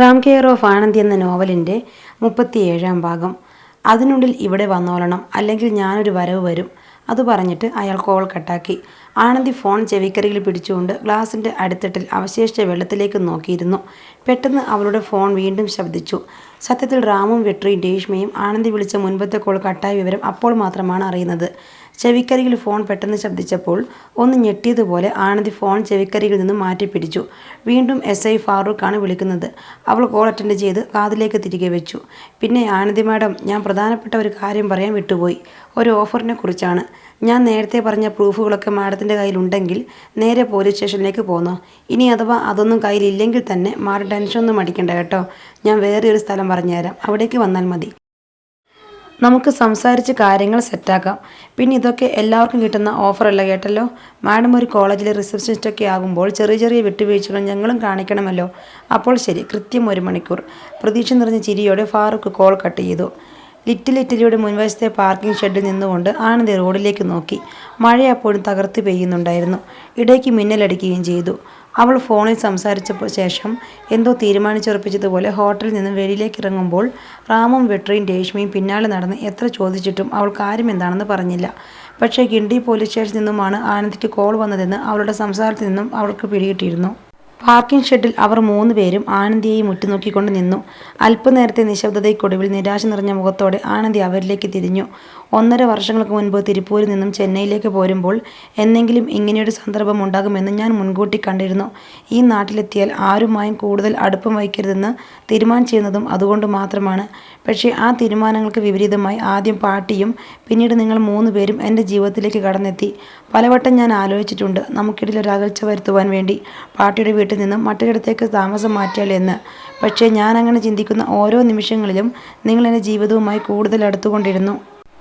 Ram care of Anandi എന്ന നോവലിൻ്റെ 37-ാം ഭാഗം. അതിനുള്ളിൽ ഇവിടെ വന്നോളണം, അല്ലെങ്കിൽ ഞാനൊരു വരവ് വരും. അത് പറഞ്ഞിട്ട് അയാൾ കോൾ കട്ടാക്കി. ആനന്ദി ഫോൺ ചെവിക്കരികിൽ പിടിച്ചുകൊണ്ട് ഗ്ലാസിൻ്റെ അടിത്തട്ടിൽ അവശേഷിച്ച വെള്ളത്തിലേക്ക് നോക്കിയിരുന്നു. പെട്ടെന്ന് അവളുടെ ഫോൺ വീണ്ടും ശബ്ദിച്ചു. സത്യത്തിൽ റാമും വെട്രിയും രേഷ്മയും ആനന്ദി വിളിച്ച മുൻപത്തെ കോൾ കട്ടായ വിവരം അപ്പോൾ മാത്രമാണ് അറിയുന്നത്. ചെവിക്കരികിൽ ഫോൺ പെട്ടെന്ന് ശബ്ദിച്ചപ്പോൾ ഒന്ന് ഞെട്ടിയതുപോലെ ആനന്ദി ഫോൺ ചെവിക്കരികിൽ നിന്നും മാറ്റിപ്പിടിച്ചു. വീണ്ടും SI ഫാറൂഖാണ് വിളിക്കുന്നത്. അവൾ കോൾ അറ്റൻഡ് ചെയ്ത് കാതിലേക്ക് തിരികെ വെച്ചു. പിന്നെ ആനന്ദി മാഡം, ഞാൻ പ്രധാനപ്പെട്ട ഒരു കാര്യം പറയാൻ വിട്ടുപോയി. ഒരു ഓഫറിനെ കുറിച്ചാണ്. ഞാൻ നേരത്തെ പറഞ്ഞ പ്രൂഫുകളൊക്കെ മാഡത്തിൻ്റെ കയ്യിലുണ്ടെങ്കിൽ നേരെ പോലീസ് സ്റ്റേഷനിലേക്ക് പോന്നോ. ഇനി അഥവാ അതൊന്നും കയ്യിലില്ലെങ്കിൽ തന്നെ മാഡം ടെൻഷനൊന്നും അടിക്കണ്ട കേട്ടോ. ഞാൻ വേറെ ഒരു സ്ഥലം പറഞ്ഞുതരാം, അവിടേക്ക് വന്നാൽ മതി. നമുക്ക് സംസാരിച്ച് കാര്യങ്ങൾ സെറ്റാക്കാം. പിന്നെ ഇതൊക്കെ എല്ലാവർക്കും കിട്ടുന്ന ഓഫറല്ല കേട്ടല്ലോ. മാഡം ഒരു കോളേജിലെ റിസപ്ഷനിസ്റ്റൊക്കെ ആകുമ്പോൾ ചെറിയ ചെറിയ വിട്ടുവീഴ്ചകൾ ഞങ്ങളും കാണിക്കണമല്ലോ. അപ്പോൾ ശരി, കൃത്യം 1 മണിക്കൂർ. പ്രതീക്ഷ നിറഞ്ഞ ചിരിയോടെ ഫാറൂഖ് കോൾ കട്ട് ചെയ്തു. ലിറ്റിൽ ഇറ്റലിയുടെ മുൻവശത്തെ പാർക്കിംഗ് ഷെഡിൽ നിന്നുകൊണ്ട് ആനന്ദി റോഡിലേക്ക് നോക്കി. മഴ അപ്പോഴും തകർത്ത് പെയ്യുന്നുണ്ടായിരുന്നു. ഇടയ്ക്ക് മിന്നലടിക്കുകയും ചെയ്തു. അവൾ ഫോണിൽ സംസാരിച്ച ശേഷം എന്തോ തീരുമാനിച്ചുറപ്പിച്ചതുപോലെ ഹോട്ടലിൽ നിന്ന് വെളിയിലേക്ക് ഇറങ്ങുമ്പോൾ റാമും വെട്രിയും രേഷ്മയും പിന്നാലെ നടന്ന് എത്ര ചോദിച്ചിട്ടും അവൾ കാര്യം എന്താണെന്ന് പറഞ്ഞില്ല. പക്ഷേ ഗിണ്ടി പോലീസ് സ്റ്റേഷനിൽ നിന്നുമാണ് ആനന്ദിക്ക് കോൾ വന്നതെന്ന് അവളുടെ സംസാരത്തിൽ നിന്നും അവൾക്ക് പിടികിട്ടിയിരുന്നു. പാർക്കിംഗ് ഷെഡിൽ അവർ 3 പേരും ആനന്ദിയെയും ഉറ്റുനോക്കിക്കൊണ്ട് നിന്നു. അല്പനേരത്തെ നിശബ്ദതയ്ക്കൊടുവിൽ നിരാശ നിറഞ്ഞ മുഖത്തോടെ ആനന്ദി അവരിലേക്ക് തിരിഞ്ഞു. 1.5 വർഷങ്ങൾക്ക് മുൻപ് തിരുപ്പൂരിൽ നിന്നും ചെന്നൈയിലേക്ക് പോരുമ്പോൾ എന്നെങ്കിലും ഇങ്ങനെയൊരു സന്ദർഭം ഉണ്ടാകുമെന്ന് ഞാൻ മുൻകൂട്ടി കണ്ടിരുന്നു. ഈ നാട്ടിലെത്തിയാൽ ആരുമായും കൂടുതൽ അടുപ്പം വയ്ക്കരുതെന്ന് തീരുമാനിച്ചിരുന്നതും അതുകൊണ്ട് മാത്രമാണ്. പക്ഷേ ആ തീരുമാനങ്ങൾക്ക് വിപരീതമായി ആദ്യം പാട്ടിയും പിന്നീട് നിങ്ങൾ 3 പേരും എൻ്റെ ജീവിതത്തിലേക്ക് കടന്നെത്തി. പലവട്ടം ഞാൻ ആലോചിച്ചിട്ടുണ്ട്, നമുക്കിടയിൽ ഒരു അകൽച്ച വരുത്തുവാൻ വേണ്ടി പാട്ടിയുടെ വീട്ടിൽ നിന്നും മറ്റൊരിടത്തേക്ക് താമസം മാറ്റിയാൽ എന്ന്. പക്ഷേ ഞാൻ അങ്ങനെ ചിന്തിക്കുന്ന ഓരോ നിമിഷങ്ങളിലും നിങ്ങൾ എൻ്റെ ജീവിതവുമായി കൂടുതൽ അടുത്തുകൊണ്ടിരുന്നു.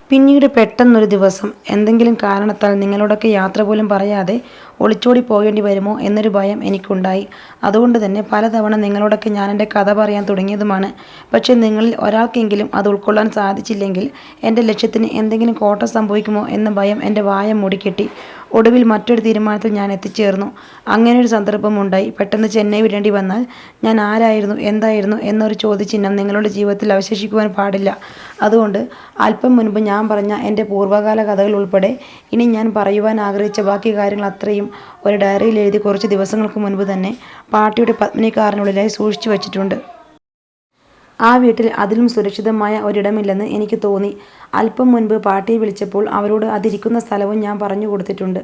പിന്നീട് പെട്ടെന്നൊരു ദിവസം എന്തെങ്കിലും കാരണത്താൽ നിങ്ങളോടൊക്കെ യാത്ര പോലും പറയാതെ ഒളിച്ചോടി പോകേണ്ടി വരുമോ എന്നൊരു ഭയം എനിക്കുണ്ടായി. അതുകൊണ്ട് തന്നെ പലതവണ നിങ്ങളോടൊക്കെ ഞാൻ എൻ്റെ കഥ പറയാൻ തുടങ്ങിയതുമാണ്. പക്ഷേ നിങ്ങളിൽ ഒരാൾക്കെങ്കിലും അത് ഉൾക്കൊള്ളാൻ സാധിച്ചില്ലെങ്കിൽ എൻ്റെ ലക്ഷ്യത്തിന് എന്തെങ്കിലും കോട്ടം സംഭവിക്കുമോ എന്ന ഭയം എൻ്റെ വായ മൂടിക്കെട്ടി. ഒടുവിൽ മറ്റൊരു തീരുമാനത്തിൽ ഞാൻ എത്തിച്ചേർന്നു. അങ്ങനെയൊരു സന്ദർഭം ഉണ്ടായി. പെട്ടെന്ന് ചെന്നൈ വിടേണ്ടി വന്നാൽ ഞാൻ ആരായിരുന്നു, എന്തായിരുന്നു എന്നൊരു ചോദ്യചിഹ്നം നിങ്ങളുടെ ജീവിതത്തിൽ അവശേഷിക്കുവാൻ പാടില്ല. അതുകൊണ്ട് അല്പം മുൻപ് ഞാൻ പറഞ്ഞ എൻ്റെ പൂർവ്വകാല കഥകൾ ഉൾപ്പെടെ ഇനി ഞാൻ പറയുവാൻ ആഗ്രഹിച്ച ബാക്കി കാര്യങ്ങൾ അത്രയും ഒരു ഡയറിയിൽ എഴുതി കുറച്ച് ദിവസങ്ങൾക്ക് മുൻപ് തന്നെ പാർട്ടിയുടെ പത്മിനി കാറിനുള്ളിലായി സൂക്ഷിച്ചു വച്ചിട്ടുണ്ട്. ആ വീട്ടിൽ അതിലും സുരക്ഷിതമായ ഒരിടമില്ലെന്ന് എനിക്ക് തോന്നി. അല്പം മുൻപ് പാട്ടിയെ വിളിച്ചപ്പോൾ അവരോട് അതിരിക്കുന്ന സ്ഥലവും ഞാൻ പറഞ്ഞു കൊടുത്തിട്ടുണ്ട്.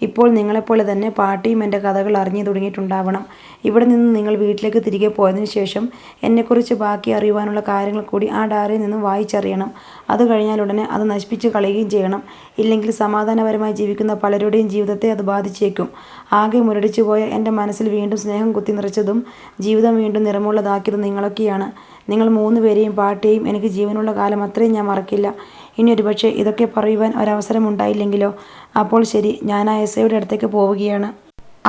ഇപ്പോൾ നിങ്ങളെപ്പോലെ തന്നെ പാട്ടിയും എൻ്റെ കഥകൾ അറിഞ്ഞു തുടങ്ങിയിട്ടുണ്ടാവണം. ഇവിടെ നിന്ന് നിങ്ങൾ വീട്ടിലേക്ക് തിരികെ പോയതിനു ശേഷം എന്നെക്കുറിച്ച് ബാക്കി അറിയുവാനുള്ള കാര്യങ്ങൾ കൂടി ആ ഡയറിയിൽ നിന്നും വായിച്ചറിയണം. അത് കഴിഞ്ഞാൽ ഉടനെ അത് നശിപ്പിച്ച് കളയുകയും ചെയ്യണം. ഇല്ലെങ്കിൽ സമാധാനപരമായി ജീവിക്കുന്ന പലരുടെയും ജീവിതത്തെ അത് ബാധിച്ചേക്കും. ആകെ മുരടിച്ചു പോയ എൻ്റെ മനസ്സിൽ വീണ്ടും സ്നേഹം കുത്തി നിറച്ചതും ജീവിതം വീണ്ടും നിറമുള്ളതാക്കിയതും നിങ്ങളൊക്കെയാണ്. നിങ്ങൾ 3 പേരെയും പാട്ടിയെയും എനിക്ക് ജീവനുള്ള കാലം അത്രയും ഞാൻ മറക്കില്ല. ഇനി ഒരുപക്ഷെ ഇതൊക്കെ പറയുവാൻ ഒരവസരം ഉണ്ടായില്ലെങ്കിലോ? അപ്പോൾ ശരി, ഞാൻ ആ SIയുടെ അടുത്തേക്ക് പോവുകയാണ്.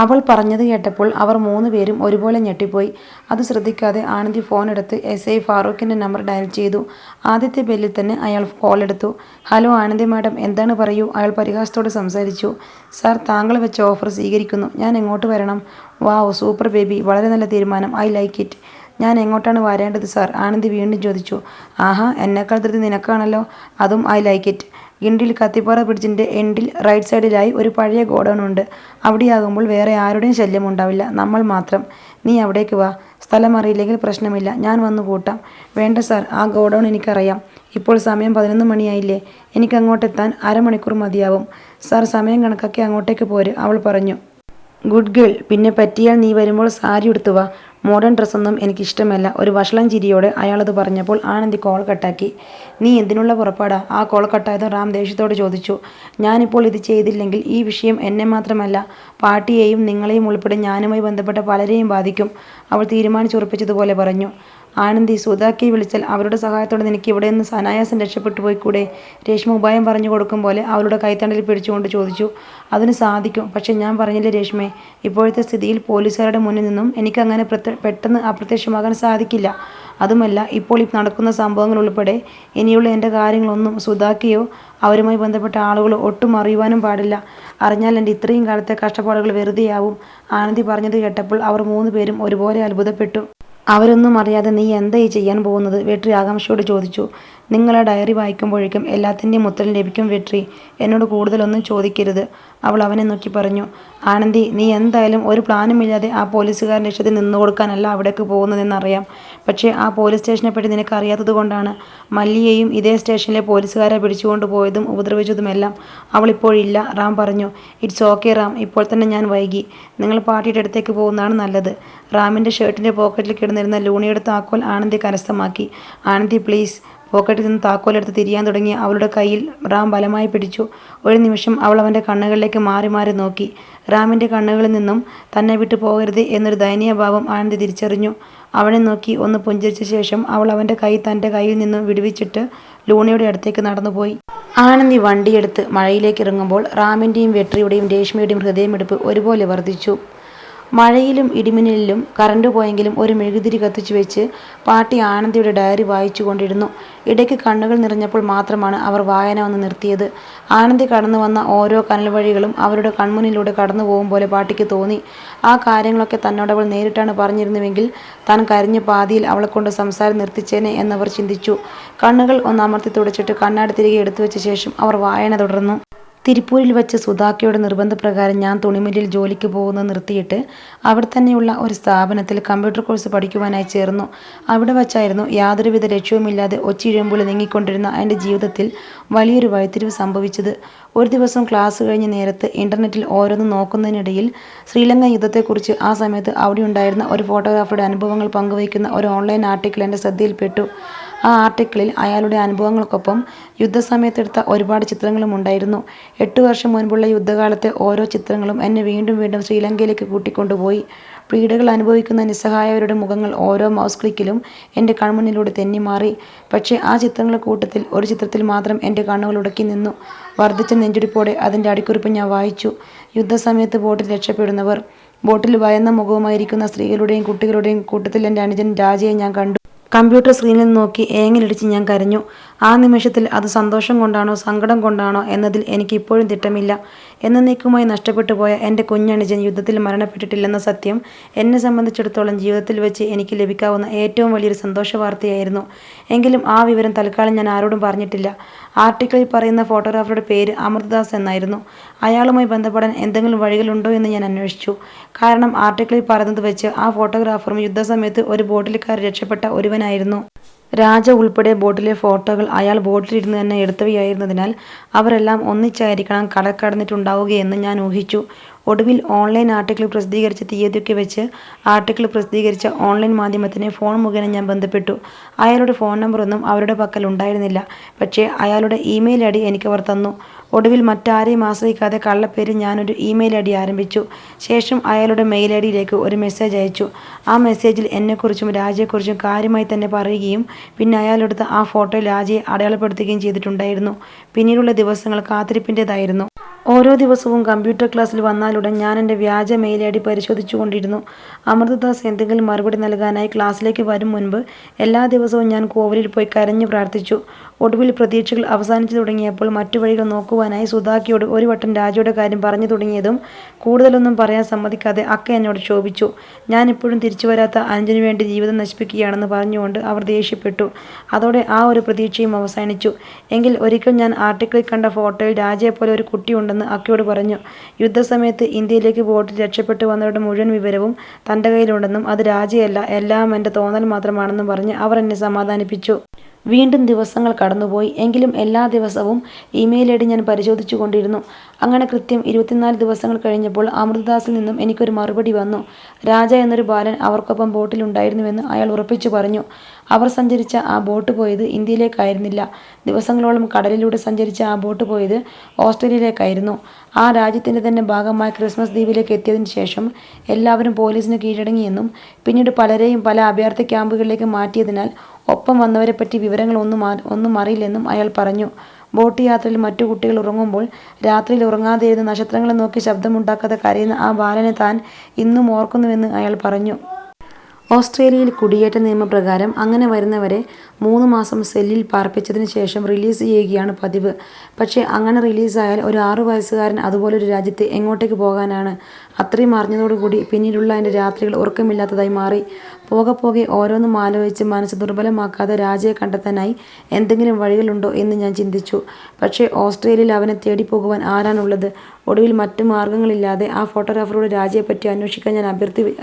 അവൾ പറഞ്ഞത് കേട്ടപ്പോൾ അവർ 3 പേരും ഒരുപോലെ ഞെട്ടിപ്പോയി. അത് ശ്രദ്ധിക്കാതെ ആനന്ദി ഫോൺ എടുത്ത് SI ഫാറൂഖിൻ്റെ നമ്പർ ഡയൽ ചെയ്തു. ആദ്യത്തെ ബെല്ലിൽ തന്നെ അയാൾ കോൾ എടുത്തു. ഹലോ ആനന്ദി മാഡം, എന്താണ് പറയൂ, അയാൾ പരിഹാസത്തോടെ സംസാരിച്ചു. സാർ, താങ്കൾ വെച്ച ഓഫർ സ്വീകരിക്കുന്നു. ഞാൻ എങ്ങോട്ട് വരണം? വാവ്, സൂപ്പർ ബേബി, വളരെ നല്ല തീരുമാനം, ഐ ലൈക്ക് ഇറ്റ്. ഞാൻ എങ്ങോട്ടാണ് വരേണ്ടത് സാർ? ആനന്ദി വീണ്ടും ചോദിച്ചു. ആഹാ, എന്നെക്കാൾ ധൃതി നിനക്കാണല്ലോ. അതും ഐ ലൈക്ക് ഇറ്റ്. ഗിണ്ടിയിൽ കത്തിപ്പാറ ബ്രിഡ്ജിൻ്റെ എൻഡിൽ റൈറ്റ് സൈഡിലായി ഒരു പഴയ ഗോഡൗൺ ഉണ്ട്. അവിടെയാകുമ്പോൾ വേറെ ആരുടെയും ശല്യം ഉണ്ടാവില്ല, നമ്മൾ മാത്രം. നീ അവിടേക്ക് വാ. സ്ഥലം അറിയില്ലെങ്കിൽ പ്രശ്നമില്ല, ഞാൻ വന്നു കൂട്ടാം. വേണ്ട സാർ, ആ ഗോഡൗൺ എനിക്കറിയാം. ഇപ്പോൾ സമയം 11 മണിയായില്ലേ? എനിക്ക് അങ്ങോട്ടെത്താൻ അരമണിക്കൂർ മതിയാവും. സാർ, സമയം കണക്കാക്കി അങ്ങോട്ടേക്ക് പോര്, അവൾ പറഞ്ഞു. Good girl. പിന്നെ പറ്റിയാൽ നീ വരുമ്പോൾ സാരി ഉടുത്തു വാ. മോഡേൺ ഡ്രസ്സൊന്നും എനിക്കിഷ്ടമല്ല. ഒരു വഷളം ചിരിയോടെ അയാളത് പറഞ്ഞപ്പോൾ ആനന്ദി കോൾ കട്ടാക്കി. നീ എന്തിനുള്ള പുറപ്പാടാ? ആ കോൾ കട്ടായത് റാം ദേഷ്യത്തോട് ചോദിച്ചു. ഞാനിപ്പോൾ ഇത് ചെയ്തില്ലെങ്കിൽ ഈ വിഷയം എന്നെ മാത്രമല്ല പാർട്ടിയെയും നിങ്ങളെയും ഉൾപ്പെടെ ഞാനുമായി ബന്ധപ്പെട്ട പലരെയും ബാധിക്കും, അവൾ തീരുമാനിച്ചുറപ്പിച്ചതുപോലെ പറഞ്ഞു. ആനന്ദി, സുധാക്കെ വിളിച്ചാൽ അവരുടെ സഹായത്തോടെ നിനക്ക് ഇവിടെ നിന്ന് അനായാസം രക്ഷപ്പെട്ടു പോയിക്കൂടെ? രേഷ്മ ഉപായം പറഞ്ഞു കൊടുക്കും പോലെ അവളുടെ കൈത്തണ്ടലിൽ പിടിച്ചുകൊണ്ട് ചോദിച്ചു. അതിന് സാധിക്കും, പക്ഷെ ഞാൻ പറഞ്ഞില്ലേ രേഷ്മേ, ഇപ്പോഴത്തെ സ്ഥിതിയിൽ പോലീസുകാരുടെ മുന്നിൽ നിന്നും എനിക്കങ്ങനെ പെട്ടെന്ന് അപ്രത്യക്ഷമാകാൻ സാധിക്കില്ല. അതുമല്ല, ഇപ്പോൾ നടക്കുന്ന സംഭവങ്ങൾ ഉൾപ്പെടെ ഇനിയുള്ള എൻ്റെ കാര്യങ്ങളൊന്നും സുധാക്കെയോ അവരുമായി ബന്ധപ്പെട്ട ആളുകളോ ഒട്ടും അറിയുവാനും പാടില്ല. അറിഞ്ഞാൽ എൻ്റെ ഇത്രയും കാലത്തെ കഷ്ടപ്പാടുകൾ വെറുതെയാവും. ആനന്ദി പറഞ്ഞത് കേട്ടപ്പോൾ അവർ 3 പേരും ഒരുപോലെ അത്ഭുതപ്പെട്ടു. അവരൊന്നും അറിയാതെ നീ എന്താ ഈ ചെയ്യാൻ പോകുന്നത്? വെട്രി ആകാംക്ഷയോട് ചോദിച്ചു. നിങ്ങളെ ഡയറി വായിക്കുമ്പോഴേക്കും എല്ലാത്തിൻ്റെയും ഉത്തരം ലഭിക്കും വെട്രി. എന്നോട് കൂടുതലൊന്നും ചോദിക്കരുത്. അവൾ അവനെ നോക്കി പറഞ്ഞു. ആനന്ദി, നീ എന്തായാലും ഒരു പ്ലാനുമില്ലാതെ ആ പോലീസുകാരൻ്റെ ഇഷ്ടത്തിൽ നിന്നുകൊടുക്കാനല്ല അവിടേക്ക് പോകുന്നതെന്നറിയാം. പക്ഷേ ആ പോലീസ് സ്റ്റേഷനെപ്പറ്റി നിനക്ക് അറിയാത്തത് കൊണ്ടാണ്. മല്ലിയെയും ഇതേ സ്റ്റേഷനിലെ പോലീസുകാരെ പിടിച്ചുകൊണ്ട് പോയതും ഉപദ്രവിച്ചതുമെല്ലാം. അവളിപ്പോഴില്ല, റാം പറഞ്ഞു. ഇറ്റ്സ് ഓക്കെ റാം, ഇപ്പോൾ തന്നെ ഞാൻ വൈകി. നിങ്ങൾ പാർട്ടിയുടെ അടുത്തേക്ക് പോകുന്നതാണ് നല്ലത്. റാമിൻ്റെ ഷർട്ടിൻ്റെ പോക്കറ്റിൽ കിടന്നിരുന്ന ലൂണിയുടെ താക്കോൽ ആനന്ദി കരസ്ഥമാക്കി. ആനന്ദി പ്ലീസ്. പോക്കറ്റിൽ നിന്ന് താക്കോലെടുത്ത് തിരിയാൻ തുടങ്ങിയ അവളുടെ കയ്യിൽ റാം ബലമായി പിടിച്ചു. ഒരു നിമിഷം അവൾ അവൻ്റെ കണ്ണുകളിലേക്ക് മാറി മാറി നോക്കി. റാമിൻ്റെ കണ്ണുകളിൽ നിന്നും തന്നെ വിട്ടു പോകരുത് എന്നൊരു ദയനീയ ഭാവം ആനന്ദി തിരിച്ചറിഞ്ഞു. അവനെ നോക്കി ഒന്ന് പുഞ്ചിരിച്ച ശേഷം അവൾ അവൻ്റെ കൈ തൻ്റെ കയ്യിൽ നിന്നും വിടുവിച്ചിട്ട് ലൂണിയുടെ അടുത്തേക്ക് നടന്നുപോയി. ആനന്ദി വണ്ടിയെടുത്ത് മഴയിലേക്ക് ഇറങ്ങുമ്പോൾ റാമിൻ്റെയും വെട്രിയുടെയും രേഷ്മയുടെയും ഹൃദയമിടിപ്പ് ഒരുപോലെ വർദ്ധിച്ചു. മഴയിലും ഇടിമിന്നലിലും കറണ്ട് പോയെങ്കിലും ഒരു മെഴുകുതിരി കത്തിച്ചു വെച്ച് പാട്ടി ആനന്ദിയുടെ ഡയറി വായിച്ചു കൊണ്ടിരുന്നു. ഇടയ്ക്ക് കണ്ണുകൾ നിറഞ്ഞപ്പോൾ മാത്രമാണ് അവർ വായന ഒന്ന് നിർത്തിയത്. ആനന്ദി കടന്നു വന്ന ഓരോ കനൽ വഴികളും അവരുടെ കൺമുന്നിലൂടെ കടന്നു പോകും പോലെ പാട്ടിക്ക് തോന്നി. ആ കാര്യങ്ങളൊക്കെ തന്നോടവൾ നേരിട്ടാണ് പറഞ്ഞിരുന്നുവെങ്കിൽ താൻ കരഞ്ഞ് പാതിയിൽ അവളെക്കൊണ്ട് സംസാരം നിർത്തിച്ചേനെ എന്നവർ ചിന്തിച്ചു. കണ്ണുകൾ ഒന്ന് അമർത്തി തുടച്ചിട്ട് കണ്ണാടി തിരികെ എടുത്തു വെച്ച ശേഷം അവർ വായന തുടർന്നു. തിരുപ്പൂരിൽ വച്ച് സുധാക്കയുടെ നിർബന്ധപ്രകാരം ഞാൻ തുണിമില്ലിൽ ജോലിക്ക് പോകുന്നത് നിർത്തിയിട്ട് അവിടെ തന്നെയുള്ള ഒരു സ്ഥാപനത്തിൽ കമ്പ്യൂട്ടർ കോഴ്സ് പഠിക്കുവാനായി ചേർന്നു. അവിടെ വച്ചായിരുന്നു യാതൊരുവിധ ലക്ഷ്യവുമില്ലാതെ ഒച്ചിഴമ്പുകൾ നീങ്ങിക്കൊണ്ടിരുന്ന എൻ്റെ ജീവിതത്തിൽ വലിയൊരു വഴിത്തിരിവ് സംഭവിച്ചത്. ഒരു ദിവസം ക്ലാസ് കഴിഞ്ഞ നേരത്ത് ഇൻ്റർനെറ്റിൽ ഓരോന്നും നോക്കുന്നതിനിടയിൽ ശ്രീലങ്കൻ യുദ്ധത്തെക്കുറിച്ച് ആ സമയത്ത് അവിടെ ഉണ്ടായിരുന്ന ഒരു ഫോട്ടോഗ്രാഫറുടെ അനുഭവങ്ങൾ പങ്കുവയ്ക്കുന്ന ഒരു ഓൺലൈൻ ആർട്ടിക്കിൾ എൻ്റെ ശ്രദ്ധയിൽപ്പെട്ടു. ആ ആർട്ടിക്കിളിൽ അയാളുടെ അനുഭവങ്ങൾക്കൊപ്പം യുദ്ധസമയത്തെടുത്ത ഒരുപാട് ചിത്രങ്ങളും ഉണ്ടായിരുന്നു. 8 വർഷം മുൻപുള്ള യുദ്ധകാലത്തെ ഓരോ ചിത്രങ്ങളും എന്നെ വീണ്ടും വീണ്ടും ശ്രീലങ്കയിലേക്ക് കൂട്ടിക്കൊണ്ടുപോയി. പീഡകൾ അനുഭവിക്കുന്ന നിസ്സഹായവരുടെ മുഖങ്ങൾ ഓരോ മൗസ് ക്ലിക്കിലും എൻ്റെ കൺമുന്നിലൂടെ തെന്നിമാറി. പക്ഷേ ആ ചിത്രങ്ങളുടെ കൂട്ടത്തിൽ ഒരു ചിത്രത്തിൽ മാത്രം എൻ്റെ കണ്ണുകൾ ഉടക്കി നിന്നു. വർദ്ധിച്ച നെഞ്ചിടിപ്പോടെ അതിൻ്റെ അടിക്കുറിപ്പ് ഞാൻ വായിച്ചു. യുദ്ധസമയത്ത് ബോട്ടിൽ രക്ഷപ്പെടുന്നവർ. ബോട്ടിൽ ഭയന്ന മുഖവുമായിരിക്കുന്ന സ്ത്രീകളുടെയും കുട്ടികളുടെയും കൂട്ടത്തിൽ എൻ്റെ അനുജൻ രാജയെ ഞാൻ കണ്ടു. കമ്പ്യൂട്ടർ സ്ക്രീനിൽ നോക്കി ഏങ്ങലടിച്ച് ഞാൻ കരഞ്ഞു. ആ നിമിഷത്തിൽ അത് സന്തോഷം കൊണ്ടാണോ സങ്കടം കൊണ്ടാണോ എന്നതിൽ എനിക്ക് ഇപ്പോഴും തിട്ടമില്ല. എന്നേക്കുമായി നഷ്ടപ്പെട്ടു പോയ എൻ്റെ കുഞ്ഞനുജൻ യുദ്ധത്തിൽ മരണപ്പെട്ടിട്ടില്ലെന്ന സത്യം എന്നെ സംബന്ധിച്ചിടത്തോളം ജീവിതത്തിൽ വെച്ച് എനിക്ക് ലഭിക്കാവുന്ന ഏറ്റവും വലിയൊരു സന്തോഷ വാർത്തയായിരുന്നു. എങ്കിലും ആ വിവരം തൽക്കാലം ഞാൻ ആരോടും പറഞ്ഞിട്ടില്ല. ആർട്ടിക്കിളിൽ പറയുന്ന ഫോട്ടോഗ്രാഫറുടെ പേര് അമൃതദാസ് എന്നായിരുന്നു. അയാളുമായി ബന്ധപ്പെടാൻ എന്തെങ്കിലും വഴികളുണ്ടോ എന്ന് ഞാൻ അന്വേഷിച്ചു. കാരണം ആർട്ടിക്കിളിൽ പറയുന്നത് വെച്ച് ആ ഫോട്ടോഗ്രാഫറും യുദ്ധസമയത്ത് ഒരു ബോട്ടിൽക്കാർ രക്ഷപ്പെട്ട ഒരുവനായിരുന്നു. രാജ ഉൾപ്പെടെ ബോട്ടിലെ ഫോട്ടോകൾ അയാൾ ബോട്ടിലിരുന്ന് തന്നെ എടുത്തവയായിരുന്നതിനാൽ അവരെല്ലാം ഒന്നിച്ചായിരിക്കണം കടൽ കടന്നിട്ടുണ്ടാവുകയെന്ന് ഞാൻ ഊഹിച്ചു. ഒടുവിൽ ഓൺലൈൻ ആർട്ടിക്കിൾ പ്രസിദ്ധീകരിച്ച തീയതിയൊക്കെ വെച്ച് ആർട്ടിക്കിൾ പ്രസിദ്ധീകരിച്ച ഓൺലൈൻ മാധ്യമത്തിന് ഫോൺ മുഖേന ഞാൻ ബന്ധപ്പെട്ടു. അയാളുടെ ഫോൺ നമ്പറൊന്നും അവരുടെ പക്കൽ ഉണ്ടായിരുന്നില്ല. പക്ഷേ അയാളുടെ ഇമെയിൽ ഐ ഡി എനിക്കവർ തന്നു. ഒടുവിൽ മറ്റാരെയും ആശ്രയിക്കാതെ കള്ളപ്പേരിൽ ഞാനൊരു ഇമെയിൽ ഐ ഡി ആരംഭിച്ചു. ശേഷം അയാളുടെ മെയിൽ ഐ ഡിയിലേക്ക് ഒരു മെസ്സേജ് അയച്ചു. ആ മെസ്സേജിൽ എന്നെക്കുറിച്ചും രാജയെക്കുറിച്ചും കാര്യമായി തന്നെ പറയുകയും പിന്നെ അയാളെടുത്ത ആ ഫോട്ടോയിൽ രാജയെ അടയാളപ്പെടുത്തുകയും ചെയ്തിട്ടുണ്ടായിരുന്നു. പിന്നീടുള്ള ദിവസങ്ങൾ കാത്തിരിപ്പിൻ്റേതായിരുന്നു. ഓരോ ദിവസവും കമ്പ്യൂട്ടർ ക്ലാസ്സിൽ വന്നാലുടൻ ഞാൻ എൻ്റെ വ്യാജ മെയിൽ ഐ ഡി പരിശോധിച്ചു കൊണ്ടിരുന്നു. അമൃതദാസ് എന്തെങ്കിലും മറുപടി നൽകാനായി ക്ലാസ്സിലേക്ക് വരും മുൻപ് എല്ലാ ദിവസവും ഞാൻ കോവിലിൽ പോയി കരഞ്ഞു പ്രാർത്ഥിച്ചു. ഒടുവിൽ പ്രതീക്ഷകൾ അവസാനിച്ചു തുടങ്ങിയപ്പോൾ മറ്റു വഴികൾ നോക്കുവാനായി സുധാക്കിയോട് ഒരു വട്ടം രാജയുടെ കാര്യം പറഞ്ഞു തുടങ്ങിയതും കൂടുതലൊന്നും പറയാൻ സമ്മതിക്കാതെ അക്ക എന്നോട് ക്ഷോഭിച്ചു. ഞാൻ ഇപ്പോഴും തിരിച്ചു വരാത്ത അനുജനു വേണ്ടി ജീവിതം നശിപ്പിക്കുകയാണെന്ന് പറഞ്ഞുകൊണ്ട് അവർ ദേഷ്യപ്പെട്ടു. അതോടെ ആ ഒരു പ്രതീക്ഷയും അവസാനിച്ചു. എങ്കിൽ ഒരിക്കൽ ഞാൻ ആർട്ടിക്കിളിൽ കണ്ട ഫോട്ടോയിൽ രാജയെപ്പോലെ ഒരു കുട്ടിയുണ്ടെന്ന് അക്കയോട് പറഞ്ഞു. യുദ്ധസമയത്ത് ഇന്ത്യയിലേക്ക് ബോട്ടിൽ രക്ഷപ്പെട്ടു വന്നവരുടെ മുഴുവൻ വിവരവും തൻ്റെ കയ്യിലുണ്ടെന്നും അത് രാജയല്ല, എല്ലാം എൻ്റെ തോന്നൽ മാത്രമാണെന്നും പറഞ്ഞ് അവർ എന്നെ സമാധാനിപ്പിച്ചു. വീണ്ടും ദിവസങ്ങൾ കടന്നുപോയി. എങ്കിലും എല്ലാ ദിവസവും ഇമെയിൽ ഐ ഡി ഞാൻ പരിശോധിച്ചു കൊണ്ടിരുന്നു. അങ്ങനെ കൃത്യം 24 ദിവസങ്ങൾ കഴിഞ്ഞപ്പോൾ അമൃതദാസിൽ നിന്നും എനിക്കൊരു മറുപടി വന്നു. രാജ എന്നൊരു ബാലൻ അവർക്കൊപ്പം ബോട്ടിലുണ്ടായിരുന്നുവെന്ന് അയാൾ ഉറപ്പിച്ചു പറഞ്ഞു. അവർ സഞ്ചരിച്ച ആ ബോട്ട് പോയത് ഇന്ത്യയിലേക്കായിരുന്നില്ല. ദിവസങ്ങളോളം കടലിലൂടെ സഞ്ചരിച്ച ആ ബോട്ട് പോയത് ഓസ്ട്രേലിയയിലേക്കായിരുന്നു. ആ രാജ്യത്തിൻ്റെ തന്നെ ഭാഗമായ ക്രിസ്മസ് ദ്വീപിലേക്ക് എത്തിയതിനു ശേഷം എല്ലാവരും പോലീസിന് കീഴടങ്ങിയെന്നും പിന്നീട് പലരെയും പല അഭയാർത്ഥി ക്യാമ്പുകളിലേക്ക് മാറ്റിയതിനാൽ ഒപ്പം വന്നവരെപ്പറ്റി വിവരങ്ങളൊന്നും അറിയില്ലെന്നും അയാൾ പറഞ്ഞു. ബോട്ട് യാത്രയിൽ മറ്റു കുട്ടികൾ ഉറങ്ങുമ്പോൾ രാത്രിയിൽ ഉറങ്ങാതെയിരുന്ന് നക്ഷത്രങ്ങളെ നോക്കി ശബ്ദമുണ്ടാക്കാതെ കരയുന്ന ആ ബാലനെ താൻ ഇന്നും ഓർക്കുന്നുവെന്ന് അയാൾ പറഞ്ഞു. ഓസ്ട്രേലിയയിൽ കുടിയേറ്റ നിയമപ്രകാരം അങ്ങനെ വരുന്നവരെ 3 മാസം സെല്ലിൽ പാർപ്പിച്ചതിന് ശേഷം റിലീസ് ചെയ്യുകയാണ് പതിവ്. പക്ഷേ അങ്ങനെ റിലീസായാൽ ഒരു 6 വയസ്സുകാരൻ അതുപോലൊരു രാജ്യത്ത് എങ്ങോട്ടേക്ക് പോകാനാണ്? അത്രയും അറിഞ്ഞതോടുകൂടി പിന്നീടുള്ള എൻ്റെ രാത്രികൾ ഉറക്കമില്ലാത്തതായി മാറി. പോകെ പോകെ ഓരോന്നും ആലോചിച്ച് മനസ്സ് ദുർബലമാക്കാതെ രാജയെ കണ്ടെത്താനായി എന്തെങ്കിലും വഴികളുണ്ടോ എന്ന് ഞാൻ ചിന്തിച്ചു. പക്ഷേ ഓസ്ട്രേലിയയിൽ അവനെ തേടി പോകുവാൻ ആരാണുള്ളത്? ഒടുവിൽ മറ്റു മാർഗങ്ങളില്ലാതെ ആ ഫോട്ടോഗ്രാഫറോട് രാജയെപ്പറ്റി അന്വേഷിക്കാൻ ഞാൻ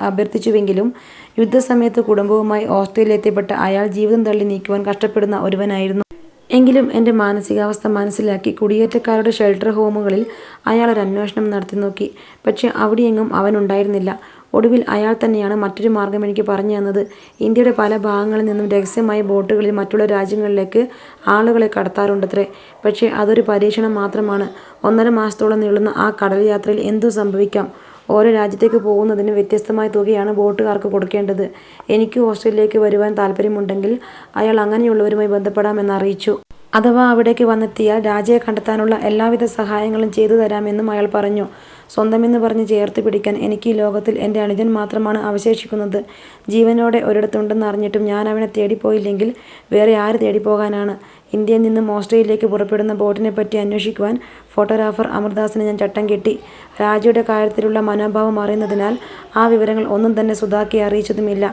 അഭ്യർത്ഥിച്ചുവെങ്കിലും യുദ്ധസമയത്ത് കുടുംബവുമായി ഓസ്ട്രേലിയ എത്തിപ്പെട്ട അയാൾ ജീവിതം തള്ളി നീക്കുവാൻ കഷ്ടപ്പെടുന്ന ഒരുവനായിരുന്നു. എങ്കിലും എൻ്റെ മാനസികാവസ്ഥ മനസ്സിലാക്കി കുടിയേറ്റക്കാരുടെ ഷെൽട്ടർ ഹോമുകളിൽ അയാൾ ഒരു അന്വേഷണം നടത്തി നോക്കി. പക്ഷേ അവിടെയെങ്ങും അവനുണ്ടായിരുന്നില്ല. ഒടുവിൽ അയാൾ തന്നെയാണ് മറ്റൊരു മാർഗം എനിക്ക് പറഞ്ഞു തന്നത്. ഇന്ത്യയുടെ പല ഭാഗങ്ങളിൽ നിന്നും രഹസ്യമായ ബോട്ടുകളിൽ മറ്റുള്ള രാജ്യങ്ങളിലേക്ക് ആളുകളെ കടത്താറുണ്ടത്രേ. പക്ഷേ അതൊരു പരീക്ഷണം മാത്രമാണ്. 1.5 മാസത്തോളം നീളുന്ന ആ കടൽ യാത്രയിൽ എന്തും സംഭവിക്കാം. ഓരോ രാജ്യത്തേക്ക് പോകുന്നതിന് വ്യത്യസ്തമായ തുകയാണ് ബോട്ടുകാർക്ക് കൊടുക്കേണ്ടത്. എനിക്ക് ഓസ്ട്രേലിയയിലേക്ക് വരുവാൻ താല്പര്യമുണ്ടെങ്കിൽ അയാൾ അങ്ങനെയുള്ളവരുമായി ബന്ധപ്പെടാമെന്ന് അറിയിച്ചു. അഥവാ അവിടേക്ക് വന്നെത്തിയാൽ രാജയെ കണ്ടെത്താനുള്ള എല്ലാവിധ സഹായങ്ങളും ചെയ്തു തരാമെന്നും അയാൾ പറഞ്ഞു. സ്വന്തമെന്ന് പറഞ്ഞ് ചേർത്ത് പിടിക്കാൻ എനിക്ക് ഈ ലോകത്തിൽ എൻ്റെ അനുജൻ മാത്രമാണ് അവശേഷിക്കുന്നത്. ജീവനോടെ ഒരിടത്തുണ്ടെന്ന് അറിഞ്ഞിട്ടും ഞാൻ അവനെ തേടിപ്പോയില്ലെങ്കിൽ വേറെ ആര് തേടിപ്പോകാനാണ്? ഇന്ത്യയിൽ നിന്നും ഓസ്ട്രേലിയയിലേക്ക് പുറപ്പെടുന്ന ബോട്ടിനെപ്പറ്റി അന്വേഷിക്കുവാൻ ഫോട്ടോഗ്രാഫർ അമർദാസിനെ ഞാൻ ചട്ടം കെട്ടി. രാജയുടെ കാര്യത്തിലുള്ള മനോഭാവം അറിയുന്നതിനാൽ ആ വിവരങ്ങൾ ഒന്നും തന്നെ സുധാക്കയെ അറിയിച്ചതുമില്ല.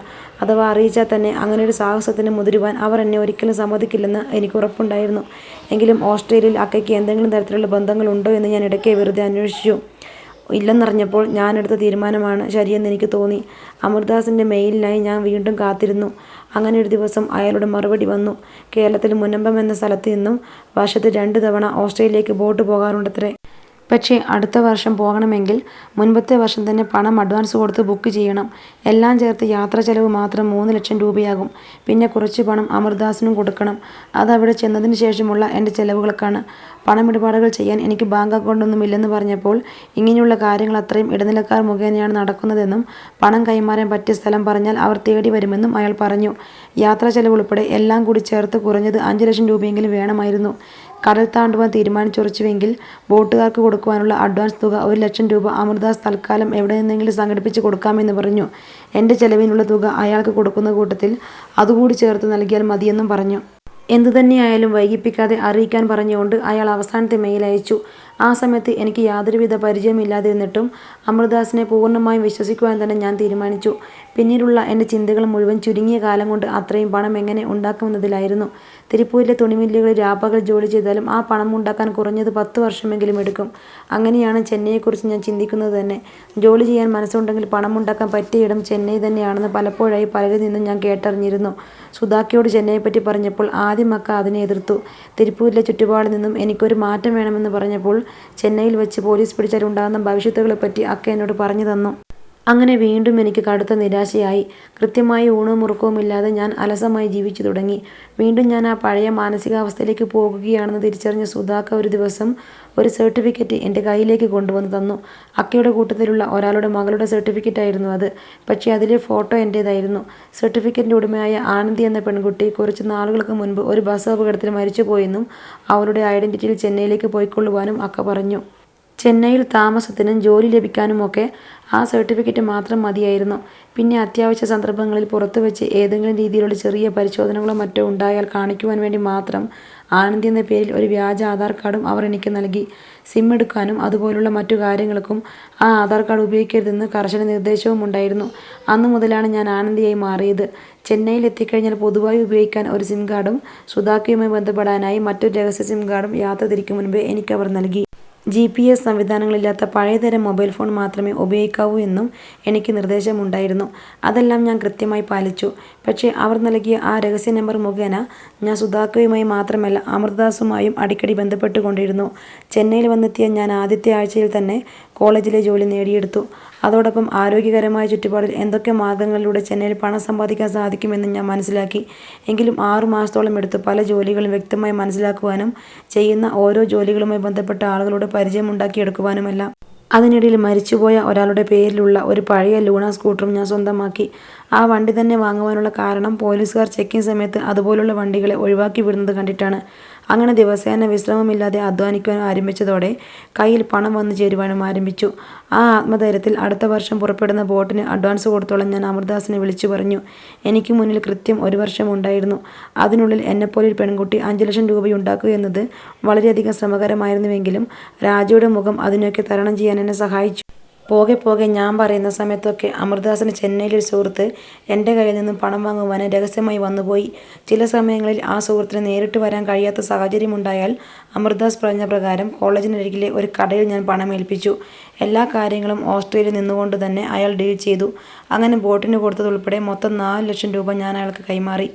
അഥവാ അറിയിച്ചാൽ തന്നെ അങ്ങനെയൊരു സാഹസത്തിന് മുതിരുവാൻ അവർ എന്നെ ഒരിക്കലും സമ്മതിക്കില്ലെന്ന് എനിക്ക് ഉറപ്പുണ്ടായിരുന്നു. എങ്കിലും ഓസ്ട്രേലിയയിൽ അക്കയ്ക്ക് എന്തെങ്കിലും തരത്തിലുള്ള ബന്ധങ്ങളുണ്ടോ എന്ന് ഞാൻ ഇടയ്ക്ക് വെറുതെ അന്വേഷിച്ചു. ഇല്ലെന്നറിഞ്ഞപ്പോൾ ഞാനെടുത്ത തീരുമാനമാണ് ശരിയെന്ന് എനിക്ക് തോന്നി. അമർദാസിൻ്റെ മെയിലിനായി ഞാൻ വീണ്ടും കാത്തിരുന്നു. അങ്ങനെ ഒരു ദിവസം അയാളുടെ മറുപടി വന്നു. കേരളത്തിൽ മുനമ്പം എന്ന സ്ഥലത്ത് നിന്നും വർഷത്തിൽ 2 തവണ ഓസ്ട്രേലിയയിലേക്ക് ബോട്ട് പോകാറുണ്ടത്രേ. പക്ഷേ അടുത്ത വർഷം പോകണമെങ്കിൽ മുൻപത്തെ വർഷം തന്നെ പണം അഡ്വാൻസ് കൊടുത്ത് ബുക്ക് ചെയ്യണം. എല്ലാം ചേർത്ത് യാത്രാ ചെലവ് മാത്രം 3 ലക്ഷം രൂപയാകും. പിന്നെ കുറച്ച് പണം അമർദാസിനും കൊടുക്കണം. അതവിടെ ചെന്നതിന് ശേഷമുള്ള എൻ്റെ ചെലവുകൾക്കാണ്. പണമിടപാടുകൾ ചെയ്യാൻ എനിക്ക് ബാങ്ക് അക്കൗണ്ടൊന്നുമില്ലെന്ന് പറഞ്ഞപ്പോൾ ഇങ്ങനെയുള്ള കാര്യങ്ങൾ അത്രയും ഇടനിലക്കാർ മുഖേനയാണ് നടക്കുന്നതെന്നും പണം കൈമാറാൻ പറ്റിയ സ്ഥലം പറഞ്ഞാൽ അവർ തേടി വരുമെന്നും അയാൾ പറഞ്ഞു. യാത്രാ ചെലവ് ഉൾപ്പെടെ എല്ലാം കൂടി ചേർത്ത് കുറഞ്ഞത് 5 ലക്ഷം രൂപയെങ്കിലും വേണമായിരുന്നു. കടൽ താണ്ടുവാൻ തീരുമാനിച്ചുറച്ചുവെങ്കിൽ ബോട്ടുകാർക്ക് കൊടുക്കുവാനുള്ള അഡ്വാൻസ് തുക 1 ലക്ഷം രൂപ അമർദാസ് തൽക്കാലം എവിടെ നിന്നെങ്കിലും സംഘടിപ്പിച്ച് കൊടുക്കാമെന്ന് പറഞ്ഞു. എൻ്റെ ചെലവിനുള്ള തുക അയാൾക്ക് കൊടുക്കുന്ന കൂട്ടത്തിൽ അതുകൂടി ചേർത്ത് നൽകിയാൽ മതിയെന്നും പറഞ്ഞു. എന്തുതന്നെയായാലും വൈകിപ്പിക്കാതെ അറിയിക്കാൻ പറഞ്ഞുകൊണ്ട് അയാൾ അവസാനത്തെ മെയിൽ അയച്ചു. ആ സമയത്ത് എനിക്ക് യാതൊരുവിധ പരിചയമില്ലാതിരുന്നിട്ടും അമർദാസിനെ പൂർണ്ണമായും വിശ്വസിക്കുവാൻ തന്നെ ഞാൻ തീരുമാനിച്ചു. പിന്നീടുള്ള എൻ്റെ ചിന്തകൾ മുഴുവൻ ചുരുങ്ങിയ കാലം കൊണ്ട് അത്രയും പണം എങ്ങനെ ഉണ്ടാക്കുമെന്നതിലായിരുന്നു. തിരുപ്പൂരിലെ തുണിമില്ലുകളിൽ രാപ്പകൽ ജോലി ചെയ്താലും ആ പണം ഉണ്ടാക്കാൻ കുറഞ്ഞത് 10 വർഷമെങ്കിലും എടുക്കും. അങ്ങനെയാണ് ചെന്നൈയെക്കുറിച്ച് ഞാൻ ചിന്തിക്കുന്നത് തന്നെ. ജോലി ചെയ്യാൻ മനസ്സുണ്ടെങ്കിൽ പണമുണ്ടാക്കാൻ പറ്റിയ ഇടം ചെന്നൈ തന്നെയാണെന്ന് പലപ്പോഴായി പലരിൽ നിന്നും ഞാൻ കേട്ടറിഞ്ഞിരുന്നു. സുധാക്കയോട് ചെന്നൈയെപ്പറ്റി പറഞ്ഞപ്പോൾ ആദ്യം അക്ക അതിനെ എതിർത്തു. തിരുപ്പൂരിലെ ചുറ്റുപാടിൽ നിന്നും എനിക്കൊരു മാറ്റം വേണമെന്ന് പറഞ്ഞപ്പോൾ ചെന്നൈയിൽ വെച്ച് പോലീസ് പിടിച്ചാൽ ഉണ്ടാകുന്ന ഭവിഷ്യത്തുകളെപ്പറ്റി അക്ക എന്നോട് പറഞ്ഞു തന്നു. അങ്ങനെ വീണ്ടും എനിക്ക് കടുത്ത നിരാശയായി. കൃത്യമായി ഊണും ഉറക്കവുമില്ലാതെ ഞാൻ അലസമായി ജീവിച്ചു തുടങ്ങി. വീണ്ടും ഞാൻ ആ പഴയ മാനസികാവസ്ഥയിലേക്ക് പോകുകയാണെന്ന് തിരിച്ചറിഞ്ഞ സുധാക്ക ഒരു ദിവസം ഒരു സർട്ടിഫിക്കറ്റ് എൻ്റെ കയ്യിലേക്ക് കൊണ്ടുവന്ന് തന്നു. അക്കയുടെ കൂട്ടത്തിലുള്ള ഒരാളുടെ മകളുടെ സർട്ടിഫിക്കറ്റായിരുന്നു അത്. പക്ഷേ അതിലെ ഫോട്ടോ എൻ്റേതായിരുന്നു. സർട്ടിഫിക്കറ്റിൻ്റെ ഉടമയായ ആനന്ദി എന്ന പെൺകുട്ടി കുറച്ച് നാളുകൾക്ക് മുൻപ് ഒരു ബസ് അപകടത്തിൽ മരിച്ചുപോയെന്നും അവളുടെ ഐഡൻറ്റിറ്റിയിൽ ചെന്നൈയിലേക്ക് പോയിക്കൊള്ളുവാനും അക്ക പറഞ്ഞു. ചെന്നൈയിൽ താമസത്തിനും ജോലി ലഭിക്കാനുമൊക്കെ ആ സർട്ടിഫിക്കറ്റ് മാത്രം മതിയായിരുന്നു. പിന്നെ അത്യാവശ്യ സന്ദർഭങ്ങളിൽ പുറത്തു വെച്ച് ഏതെങ്കിലും രീതിയിലുള്ള ചെറിയ പരിശോധനകളോ മറ്റോ ഉണ്ടായാൽ കാണിക്കുവാൻ വേണ്ടി മാത്രം ആനന്ദി എന്ന പേരിൽ ഒരു വ്യാജ ആധാർ കാർഡും അവർ എനിക്ക് നൽകി. സിം എടുക്കാനും അതുപോലുള്ള മറ്റു കാര്യങ്ങൾക്കും ആ ആധാർ കാർഡ് ഉപയോഗിക്കരുതെന്ന് കർശന നിർദ്ദേശവും ഉണ്ടായിരുന്നു. അന്നു മുതലാണ് ഞാൻ ആനന്ദിയായി മാറിയത്. ചെന്നൈയിൽ എത്തിക്കഴിഞ്ഞാൽ പൊതുവായി ഉപയോഗിക്കാൻ ഒരു സിം കാർഡും സുധാക്കയുമായി ബന്ധപ്പെടാനായി മറ്റൊരു രഹസ്യ സിം കാർഡും യാത്ര തിരിക്കും മുൻപേ എനിക്കവർ നൽകി. GPS സംവിധാനങ്ങളില്ലാത്ത പഴയതരം മൊബൈൽ ഫോൺ മാത്രമേ ഉപയോഗിക്കാവൂ എന്നും എനിക്ക് നിർദ്ദേശമുണ്ടായിരുന്നു. അതെല്ലാം ഞാൻ കൃത്യമായി പാലിച്ചു. പക്ഷേ അവർ നൽകിയ ആ രഹസ്യ നമ്പർ മുഖേന ഞാൻ സുധാക്കയുമായി മാത്രമല്ല അമർദാസുമായും അടിക്കടി ബന്ധപ്പെട്ടുകൊണ്ടിരുന്നു. ചെന്നൈയിൽ വന്നെത്തിയ ഞാൻ ആദ്യത്തെ ആഴ്ചയിൽ തന്നെ കോളേജിലെ ജോലി നേടിയെടുത്തു. അതോടൊപ്പം ആരോഗ്യകരമായ ചുറ്റുപാടിൽ എന്തൊക്കെ മാർഗങ്ങളിലൂടെ ചെന്നൈയിൽ പണം സമ്പാദിക്കാൻ സാധിക്കുമെന്ന് ഞാൻ മനസ്സിലാക്കി. എങ്കിലും 6 മാസത്തോളം എടുത്തു പല ജോലികളും വ്യക്തമായി മനസ്സിലാക്കുവാനും ചെയ്യുന്ന ഓരോ ജോലികളുമായി ബന്ധപ്പെട്ട ആളുകളുടെ പരിചയമുണ്ടാക്കിയെടുക്കുവാനുമെല്ലാം. അതിനിടയിൽ മരിച്ചുപോയ ഒരാളുടെ പേരിലുള്ള ഒരു പഴയ ലൂണ സ്കൂട്ടറും ഞാൻ സ്വന്തമാക്കി. ആ വണ്ടി തന്നെ വാങ്ങുവാനുള്ള കാരണം പോലീസുകാർ ചെക്കിംഗ് സമയത്ത് അതുപോലുള്ള വണ്ടികളെ ഒഴിവാക്കി വിടുന്നത് കണ്ടിട്ടാണ്. അങ്ങനെ ദിവസേന വിശ്രമമില്ലാതെ അധ്വാനിക്കുവാൻ ആരംഭിച്ചതോടെ കയ്യിൽ പണം വന്നു ചേരുവാനും ആരംഭിച്ചു. ആ ആത്മധൈര്യത്തിൽ അടുത്ത വർഷം പുറപ്പെടുന്ന ബോട്ടിന് അഡ്വാൻസ് കൊടുത്തോളം ഞാൻ അമർദാസിനെ വിളിച്ചു പറഞ്ഞു. എനിക്ക് മുന്നിൽ കൃത്യം 1 വർഷം ഉണ്ടായിരുന്നു. അതിനുള്ളിൽ എന്നെപ്പോലൊരു പെൺകുട്ടി 5 ലക്ഷം രൂപയുണ്ടാക്കുക എന്നത് വളരെയധികം ശ്രമകരമായിരുന്നുവെങ്കിലും രാജയുടെ മുഖം അതിനൊക്കെ തരണം ചെയ്യാൻ എന്നെ സഹായിച്ചു. പോകെ പോകെ ഞാൻ പറയുന്ന സമയത്തൊക്കെ അമൃതദാസിന് ചെന്നൈയിലൊരു സുഹൃത്ത് എൻ്റെ കയ്യിൽ നിന്നും പണം വാങ്ങുവാൻ രഹസ്യമായി വന്നുപോയി. ചില സമയങ്ങളിൽ ആ സുഹൃത്തിന് നേരിട്ട് വരാൻ കഴിയാത്ത സാഹചര്യമുണ്ടായാൽ അമൃതദാസ് പറഞ്ഞ പ്രകാരം കോളേജിനരികിലെ ഒരു കടയിൽ ഞാൻ പണമേൽപ്പിച്ചു. എല്ലാ കാര്യങ്ങളും ഓസ്ട്രേലിയയിൽ നിന്നുകൊണ്ട് തന്നെ അയാൾ ഡീൽ ചെയ്തു. അങ്ങനെ ബോട്ടിന് കൊടുത്തതുൾപ്പെടെ മൊത്തം 4 ലക്ഷം രൂപ ഞാൻ അയാൾക്ക് കൈമാറി.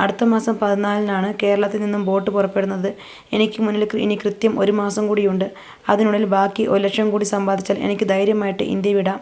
അടുത്ത മാസം 14-നാണ് കേരളത്തിൽ നിന്നും ബോട്ട് പുറപ്പെടുന്നത്. എനിക്ക് മുന്നിൽ ഇനി കൃത്യം 1 മാസം കൂടിയുണ്ട്. അതിനുള്ളിൽ ബാക്കി 1 ലക്ഷം കൂടി സമ്പാദിച്ചാൽ എനിക്ക് ധൈര്യമായിട്ട് ഇന്ത്യ വിടാം.